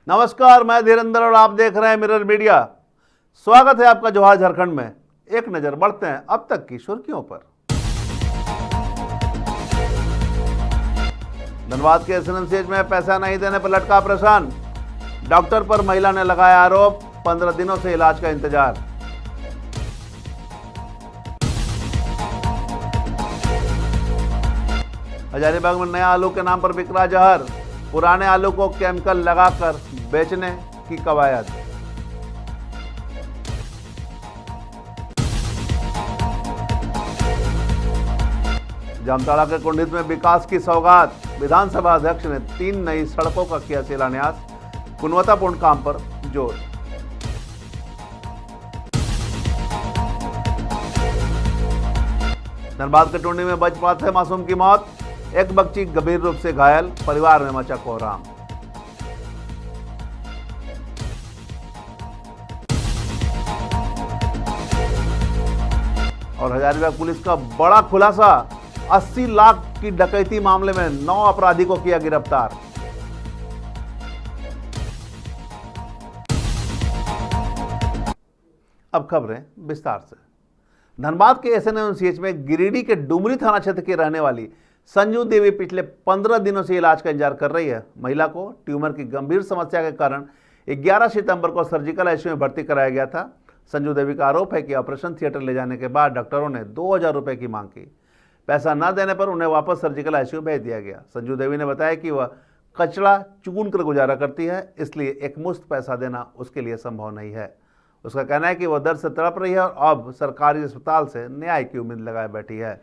नमस्कार, मैं धीरेंद्र और आप देख रहे हैं मिरर मीडिया। स्वागत है आपका जोहार झारखंड में। एक नजर बढ़ते हैं अब तक की सुर्खियों पर। धनबाद के एसएनएमसीएच में पैसा नहीं देने पर लटका परेशान। डॉक्टर पर महिला ने लगाया आरोप, 15 दिनों से इलाज का इंतजार। हजारीबाग में नया आलू के नाम पर बिक रहा जहर, पुराने आलू को केमिकल लगाकर बेचने की कवायद। जामताड़ा के कुंडित में विकास की सौगात, विधानसभा अध्यक्ष ने 3 नई सड़कों का किया शिलान्यास, गुणवत्तापूर्ण काम पर जोर। धनबाद के टुंडी में वज्रपात से मासूम की मौत, एक बच्ची गंभीर रूप से घायल, परिवार में मचा कोहराम। और हजारीबाग पुलिस का बड़ा खुलासा, 80 लाख की डकैती मामले में 9 अपराधी को किया गिरफ्तार। अब खबरें विस्तार से। धनबाद के एसएनएमसीएच में गिरिडीह के डुमरी थाना क्षेत्र की रहने वाली संजू देवी पिछले 15 दिनों से इलाज का इंतजार कर रही है। महिला को ट्यूमर की गंभीर समस्या के कारण 11 सितंबर को सर्जिकल आईसीयू में भर्ती कराया गया था। संजू देवी का आरोप है कि ऑपरेशन थिएटर ले जाने के बाद डॉक्टरों ने 2000 रुपये की मांग की। पैसा न देने पर उन्हें वापस सर्जिकल आईसीयू भेज दिया गया। संजू देवी ने बताया कि वह कचरा चुन कर गुजारा करती है, इसलिए एकमुश्त पैसा देना उसके लिए संभव नहीं है। उसका कहना है कि वह दर्द से तड़प रही है और अब सरकारी अस्पताल से न्याय की उम्मीद लगाए बैठी है।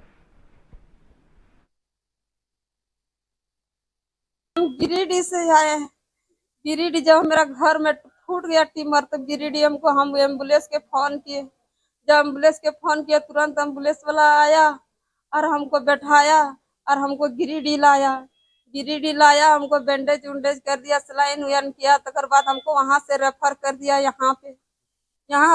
गिरिडीह से आए हैं। गिरिडीह जब मेरा घर में फूट गया ट्यूमर, तो गिरिडीह हम एम्बुलेंस के फोन किए। जब एम्बुलेंस के फोन किए, तुरंत एम्बुलेंस वाला आया और हमको बैठाया और हमको गिरिडीह लाया। हमको बैंडेज उंडेज कर दिया, सलाइन उन किया। तकर बाद हमको वहां से रेफर कर दिया यहाँ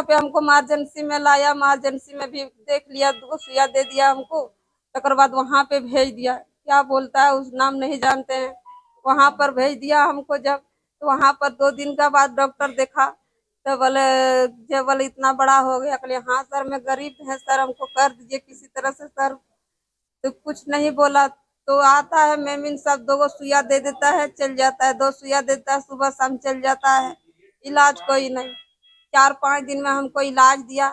पे हमको इमरजेंसी में लाया। इमरजेंसी में भी देख लिया, 2 सुइया दे दिया हमको। तकर बाद वहां पे भेज दिया, क्या बोलता है उस नाम नहीं जानते हैं। वहां पर भेज दिया हमको। जब तो वहां पर 2 दिन का बाद डॉक्टर देखा, तो बोले इतना बड़ा हो गया। कहले हाँ सर, मैं गरीब है सर, हमको कर दीजिए किसी तरह से सर। तो कुछ नहीं बोला। तो आता है मेमिन सब 2 सुइया दे देता है, चल जाता है। 2 सुइया देता है, सुबह शाम चल जाता है। इलाज कोई नहीं। 4-5 दिन में हमको इलाज दिया।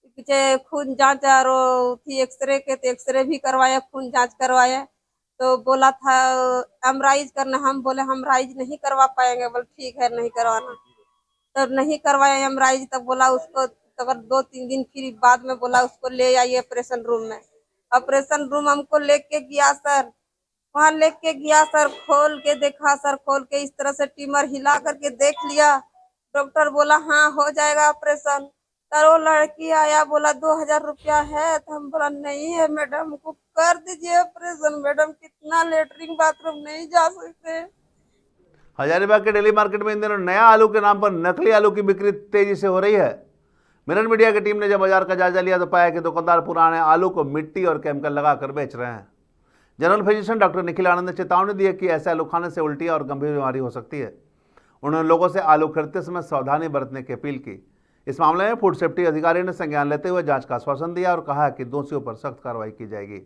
पीछे खून जांच और एक्सरे के, तो एक्सरे भी करवाया, खून जांच करवाया। तो बोला था एमराइज करना। हम बोले एमराइज नहीं करवा पाएंगे। बोले ठीक है, नहीं करवाना। तो नहीं करवाया एमराइज। तब बोला उसको, तब 2-3 दिन फिर बाद में बोला उसको ले आइए ऑपरेशन रूम में। ऑपरेशन रूम हमको लेके गया सर। वहाँ लेके गया सर, खोल के देखा सर, खोल के इस तरह से ट्यूमर हिला करके देख लिया। डॉक्टर बोला हाँ हो जाएगा ऑपरेशन। सर वो लड़की आया, बोला 2000 रुपया है। तो हम बोला नहीं है मैडम, को कर दीजिए ऑपरेशन। मैडम कितना लेटरिन बाथरूम नहीं जा सकते। हजारीबाग के डेली मार्केट में इन दिनों नया आलू के नाम पर नकली आलू की बिक्री तेजी से हो रही है। मिरर मीडिया की टीम ने जब बाजार का जायजा लिया तो पाया कि दुकानदार पुराने आलू को मिट्टी और केमिकल लगाकर बेच रहे हैं। General physician doctor Nikhil Anand ने चेतावनी दी है कि ऐसे आलू खाने से उल्टी और गंभीर बीमारी हो सकती है। उन्होंने लोगों से आलू खरीदते समय सावधानी बरतने की अपील की। इस मामले में फूड सेफ्टी अधिकारी ने संज्ञान लेते हुए जांच का आश्वासन दिया और कहा कि दोषियों पर सख्त कार्रवाई की जाएगी।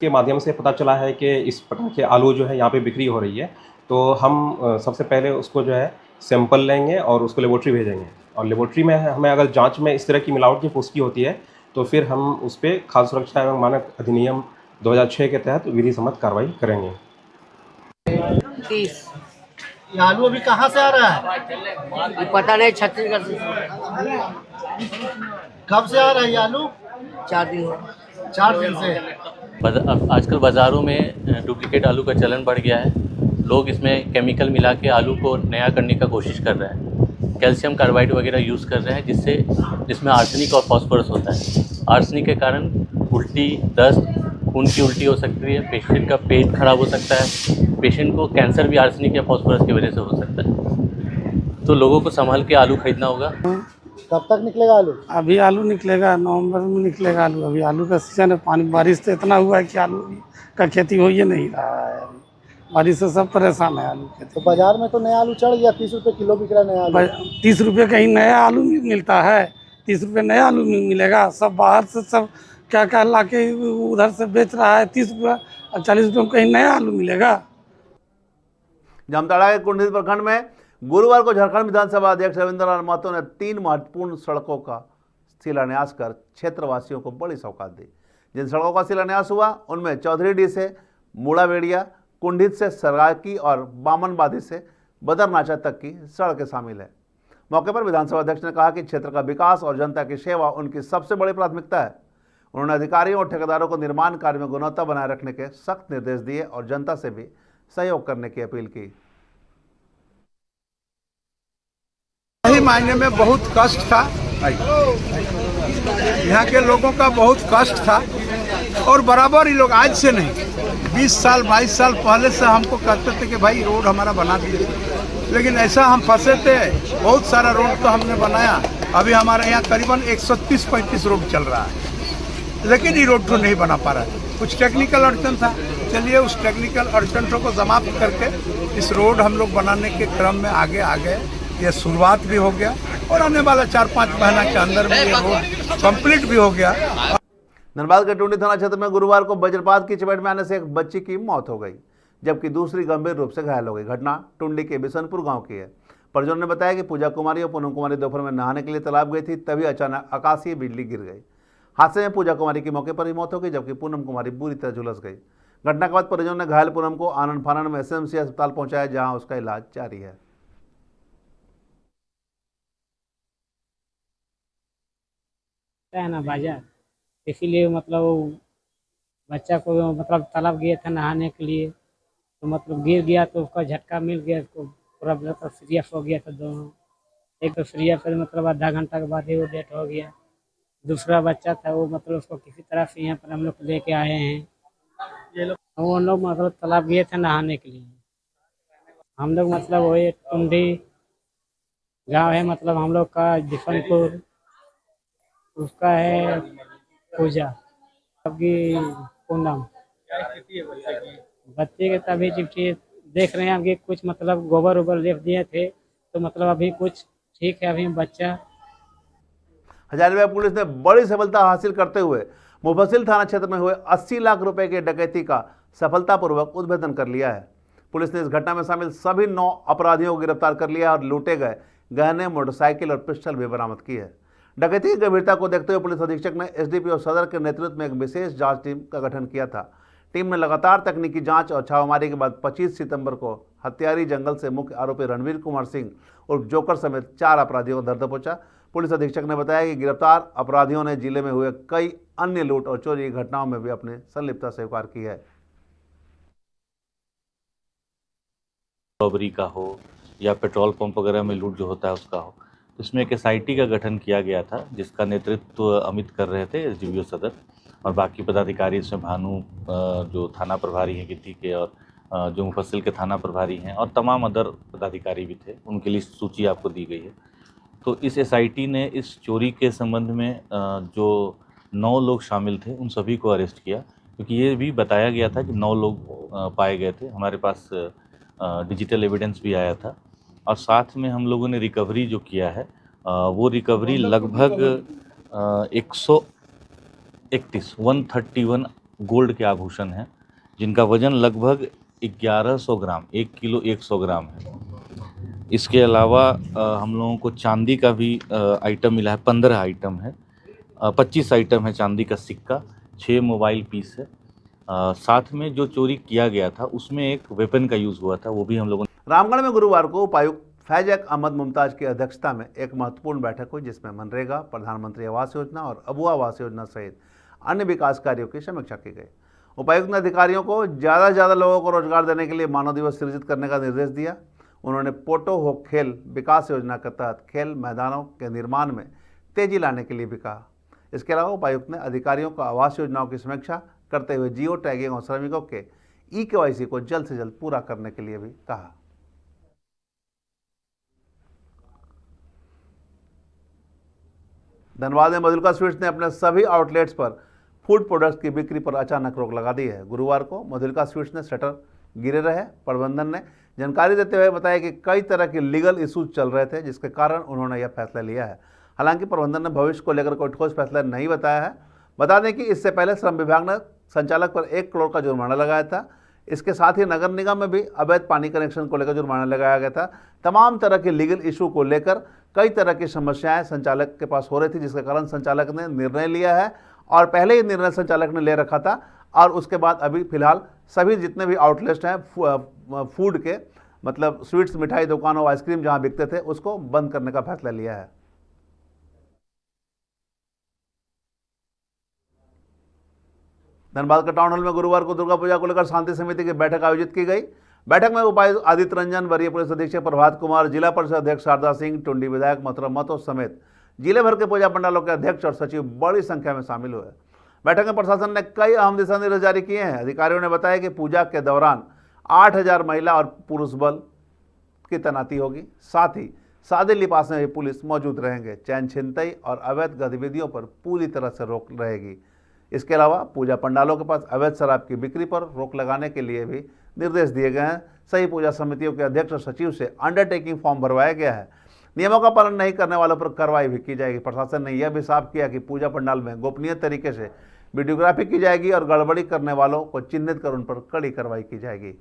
के माध्यम से पता चला है कि इस प्रकार के आलू जो है यहाँ पे बिक्री हो रही है। तो हम सबसे पहले उसको जो है सैंपल लेंगे और उसको लेबोरेटरी भेजेंगे। और लेबोरेटरी में हमें अगर जांच में इस तरह की मिलावट की पुष्टि होती है तो फिर हम उस पर खाद्य सुरक्षा एवं मानक अधिनियम 2006 के तहत विधि सम्मत कार्रवाई करेंगे। 30 ये आलू अभी कहाँ से आ रहा है? पता नहीं, छत्तीसगढ़ से। कब से आ रहा है ये आलू? 4 दिन 4 दिन से। आजकल बाज़ारों में डुप्लीकेट आलू का चलन बढ़ गया है। लोग इसमें केमिकल मिला के आलू को नया करने का कोशिश कर रहे हैं। कैल्शियम कार्बाइड वगैरह यूज़ कर रहे हैं, जिसमें आर्सेनिक और फास्फोरस होता है। आर्सेनिक के कारण उल्टी, दस्त, खून की उल्टी हो सकती है, पेशेंट का पेट खराब हो सकता है, पेशेंट को कैंसर भी आर्सेनिक या फास्फोरस की वजह से हो सकता है। तो लोगों को संभाल के आलू खरीदना होगा। कब तक निकलेगा आलू? अभी आलू निकलेगा, नवंबर में निकलेगा आलू। अभी आलू का सीजन है, पानी बारिश तो इतना हुआ है कि आलू का खेती हो ही नहीं रहा है। अभी बारिश से सब परेशान है आलू खेती। तो बाजार में तो नया आलू चढ़ गया, 30 रुपए किलो बिक रहा है नया आलू। 30 रुपये कहीं नया आलू मिलता है? 30 रुपये नया आलू मिलेगा? सब बाहर से सब क्या क्या ला के उधर से बेच रहा है 30 रुपये और 40 रुपये में कहीं नया आलू मिलेगा? जामताड़ा के कुंडली प्रखंड में गुरुवार को झारखंड विधानसभा अध्यक्ष रविंद्र नाथ महतो ने 3 महत्वपूर्ण सड़कों का शिलान्यास कर क्षेत्रवासियों को बड़ी सौगात दी। जिन सड़कों का शिलान्यास हुआ उनमें चौधरीडीह से मुड़ावेड़िया, कुंडित से सरगाकी और बामनबादी से बदरनाचा तक की सड़कें शामिल है। मौके पर विधानसभा अध्यक्ष ने कहा कि क्षेत्र का विकास और जनता की सेवा उनकी सबसे बड़ी प्राथमिकता है। उन्होंने अधिकारियों और ठेकेदारों को निर्माण कार्य में गुणवत्ता बनाए रखने के सख्त निर्देश दिए और जनता से भी सहयोग करने की अपील की। सही मायने में बहुत कष्ट था, यहाँ के लोगों का बहुत कष्ट था और बराबर ही लोग आज से नहीं 20 साल 22 साल पहले से हमको कहते थे कि भाई रोड हमारा बना दीजिए, लेकिन ऐसा हम फंसे थे। बहुत सारा रोड तो हमने बनाया, अभी हमारे यहाँ करीबन 130-135 रोड चल रहा है, लेकिन ये रोड तो नहीं बना पा रहा है। कुछ टेक्निकल अड़चन था, चलिए उस टेक्निकल अड़चन को समाप्त करके इस रोड हम लोग बनाने के क्रम में आगे आ गए। ये शुरुआत भी हो गया और आने वाला 4-5 महीना के अंदर में ये रोड कंप्लीट भी हो गया। धनबाद के टुंडी थाना क्षेत्र में गुरुवार को वज्रपात की चपेट में आने से एक बच्ची की मौत हो गई, जबकि दूसरी गंभीर रूप से घायल हो गई। घटना टुंडी के बिशनपुर गांव की है। परिजनों ने बताया कि पूजा कुमारी और पूनम कुमारी दोपहर में नहाने के लिए तालाब गई थी, तभी अचानक आकाशीय बिजली गिर गई। हादसे में पूजा कुमारी की मौके पर ही मौत हो गई, जबकि पूनम कुमारी बुरी तरह झुलस गई। घटना के बाद परिजनों ने घायल पूनम को आनंद फानन में एसएमसी अस्पताल पहुंचाया, जहां उसका इलाज जारी है। है ना बाजार, इसीलिए मतलब बच्चा को मतलब तालाब गए थे नहाने के लिए, तो मतलब गिर गया तो उसका झटका मिल गया, उसको पूरा मतलब सीरियस हो गया था दोनों। एक तो सीरियस है मतलब आधा घंटा के बाद ही वो डेथ हो गया। दूसरा बच्चा था वो मतलब उसको किसी तरह से यहाँ पर हम लोग लेके आए हैं। वो लोग मतलब तालाब गए थे नहाने के लिए। हम लोग मतलब वही टुंडी गाँव है, मतलब हम लोग का बिशनपुर, उसका है पूजा, सबकी पूनम। बच्चे के तभी चिट्ठी देख रहे हैं कि कुछ मतलब गोबर ओबर लिख दिए थे, तो मतलब अभी कुछ ठीक है। अभी बच्चा हजारीबाग पुलिस ने बड़ी सफलता हासिल करते हुए मुफस्सिल थाना क्षेत्र में हुए 80 लाख रुपए के डकैती का सफलतापूर्वक उद्भेदन कर लिया है। पुलिस ने इस घटना में शामिल सभी 9 अपराधियों को गिरफ्तार कर लिया और लूटे गए गहने, मोटरसाइकिल और पिस्टल भी बरामद की है। डकैती की गंभीरता को देखते हुए पुलिस अधीक्षक ने एसडीपीओ सदर के नेतृत्व में एक विशेष जांच टीम का गठन किया था। टीम ने लगातार तकनीकी जांच और छापामारी के बाद 25 सितंबर को हत्यारी जंगल से मुख्य आरोपी रणवीर कुमार सिंह उर्फ जोकर समेत 4 अपराधियों को धर दबोचा। पुलिस अधीक्षक ने बताया कि गिरफ्तार अपराधियों ने जिले में हुए कई अन्य लूट और चोरी की घटनाओं में भी अपनी संलिप्तता स्वीकार की है। रॉबरी का हो या पेट्रोल पंप वगैरह में लूट जो होता है उसका हो, इसमें एक एसआईटी का गठन किया गया था, जिसका नेतृत्व अमित कर रहे थे, एसडीपीओ सदर, और बाकी पदाधिकारी इसमें भानु जो थाना प्रभारी हैं गिद्दी के, और जो मुफस्सिल के थाना प्रभारी हैं, और तमाम अदर पदाधिकारी भी थे। उनकी लिस्ट सूची आपको दी गई है। तो इस एसआईटी ने इस चोरी के संबंध में जो 9 लोग शामिल थे उन सभी को अरेस्ट किया, क्योंकि ये भी बताया गया था कि 9 लोग पाए गए थे। हमारे पास डिजिटल एविडेंस भी आया था, और साथ में हम लोगों ने रिकवरी जो किया है वो रिकवरी लगभग 131 गोल्ड के आभूषण हैं, जिनका वजन लगभग 1100 ग्राम, 1 किलो 100 ग्राम है। इसके अलावा हम लोगों को चांदी का भी आइटम मिला है, 15 आइटम है, 25 आइटम है चांदी का सिक्का, 6 मोबाइल पीस है। साथ में जो चोरी किया गया था उसमें एक वेपन का यूज़ हुआ था, वो भी हम लोगों ने। रामगढ़ में गुरुवार को उपायुक्त फैजक अहमद मुमताज की अध्यक्षता में एक महत्वपूर्ण बैठक हुई, जिसमें मनरेगा, प्रधानमंत्री आवास योजना और अबुआ आवास योजना सहित अन्य विकास कार्यों की समीक्षा की गई। उपायुक्त ने अधिकारियों को ज़्यादा से ज़्यादा लोगों को रोजगार देने के लिए मानव दिवस सृजित करने का निर्देश दिया। उन्होंने पोटो हो खेल विकास योजना के तहत खेल मैदानों के निर्माण में तेजी लाने के लिए भी कहा। इसके अलावा उपायुक्त ने अधिकारियों को आवास योजनाओं की समीक्षा करते हुए जियो टैगिंग और श्रमिकों के ई-केवाईसी को जल्द से जल्द पूरा करने के लिए भी कहा। धनबाद में मधुलिका स्वीट्स ने अपने सभी आउटलेट्स पर फूड प्रोडक्ट्स की बिक्री पर अचानक रोक लगा दी है। गुरुवार को मधुलिका स्वीट्स ने शटर गिरे रहे। प्रबंधन ने जानकारी देते हुए बताया कि कई तरह के लीगल इश्यूज चल रहे थे, जिसके कारण उन्होंने यह फैसला लिया है। हालांकि प्रबंधन ने भविष्य को लेकर कोई ठोस फैसला नहीं बताया है। बता दें कि इससे पहले श्रम विभाग ने संचालक पर 1 करोड़ का जुर्माना लगाया था। इसके साथ ही नगर निगम में भी अवैध पानी कनेक्शन को लेकर जुर्माना लगाया गया था। तमाम तरह के लीगल इशू को लेकर कई तरह की समस्याएं संचालक के पास हो रही थी, जिसके कारण संचालक ने निर्णय लिया है और पहले ही निर्णय संचालक ने ले रखा था और उसके बाद अभी फिलहाल सभी जितने भी आउटलेट्स हैं फूड के, मतलब स्वीट्स, मिठाई दुकानों, आइसक्रीम जहां बिकते थे, उसको बंद करने का फैसला लिया है। धनबाद के टाउन हॉल में गुरुवार को दुर्गा पूजा को लेकर शांति समिति की बैठक आयोजित की गई। बैठक में उपायुक्त आदित्य रंजन, वरीय पुलिस अधीक्षक प्रभात कुमार, जिला परिषद अध्यक्ष शारदा सिंह, टुंडी विधायक मोहतरम महतो समेत जिले भर के पूजा पंडालों के अध्यक्ष और सचिव बड़ी संख्या में शामिल हुए। बैठक में प्रशासन ने कई अहम दिशा निर्देश जारी किए हैं। अधिकारियों ने बताया कि पूजा के दौरान 8000 महिला और पुरुष बल की तैनाती होगी। साथ ही सादे लिबास में भी पुलिस मौजूद रहेंगे। चैन छिनतई और अवैध गतिविधियों पर पूरी तरह से रोक रहेगी। इसके अलावा पूजा पंडालों के पास अवैध शराब की बिक्री पर रोक लगाने के लिए भी निर्देश दिए गए हैं। सही पूजा समितियों के अध्यक्ष और सचिव से अंडरटेकिंग फॉर्म भरवाया गया है। नियमों का पालन नहीं करने वालों पर कार्रवाई भी की जाएगी। प्रशासन ने यह भी साफ किया कि पूजा पंडाल में गोपनीय तरीके से वीडियोग्राफी की जाएगी और गड़बड़ी करने वालों को चिन्हित कर उन पर कड़ी कार्रवाई की जाएगी।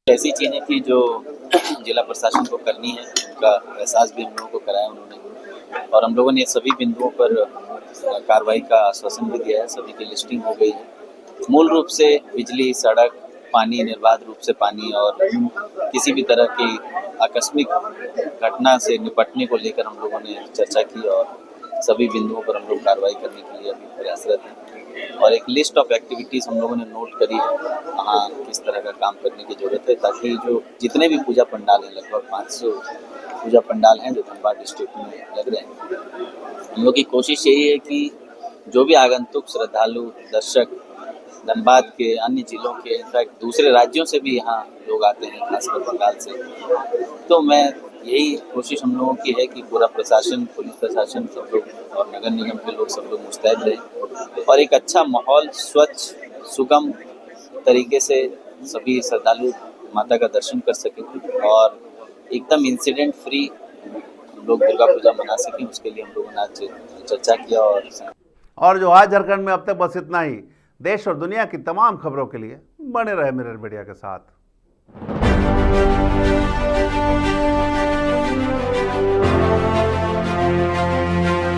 ऐसी चीज़ें थी जो जिला प्रशासन को करनी है, उनका एहसास भी हम लोगों को कराया उन्होंने, और हम लोगों ने सभी बिंदुओं पर कार्रवाई का आश्वासन भी दिया है। सभी की लिस्टिंग हो गई है। मूल रूप से बिजली, सड़क, पानी, निर्बाध रूप से पानी और किसी भी तरह की आकस्मिक घटना से निपटने को लेकर हम लोगों ने चर्चा की और सभी बिंदुओं पर हम लोग कार्रवाई करने के लिए अभी प्रयासरत हैं। और एक लिस्ट ऑफ एक्टिविटीज़ हम लोगों ने नोट करी है, कहाँ किस तरह का काम करने की ज़रूरत है, ताकि जो जितने भी पूजा पंडाल हैं, लगभग 500 पूजा पंडाल हैं जो धनबाद डिस्ट्रिक्ट में लग रहे हैं, हम लोग की कोशिश यही है कि जो भी आगंतुक श्रद्धालु दर्शक धनबाद के, अन्य जिलों के, इनफैक्ट दूसरे राज्यों से भी यहाँ लोग आते हैं, खासकर बंगाल से, तो मैं यही कोशिश हम लोगों की है कि पूरा प्रशासन, पुलिस प्रशासन सब लोग और नगर निगम के लोग सब लोग मुस्तैद रहें और एक अच्छा माहौल, स्वच्छ, सुगम तरीके से सभी श्रद्धालु माता का दर्शन कर सकें और एकदम इंसिडेंट फ्री हम लोग दुर्गा पूजा मना सकें। उसके लिए हम लोगों ने आज चर्चा किया। और जो आज झारखंड में अब तक बस इतना ही। देश और दुनिया की तमाम खबरों के लिए बने रहे मिरर मीडिया के साथ।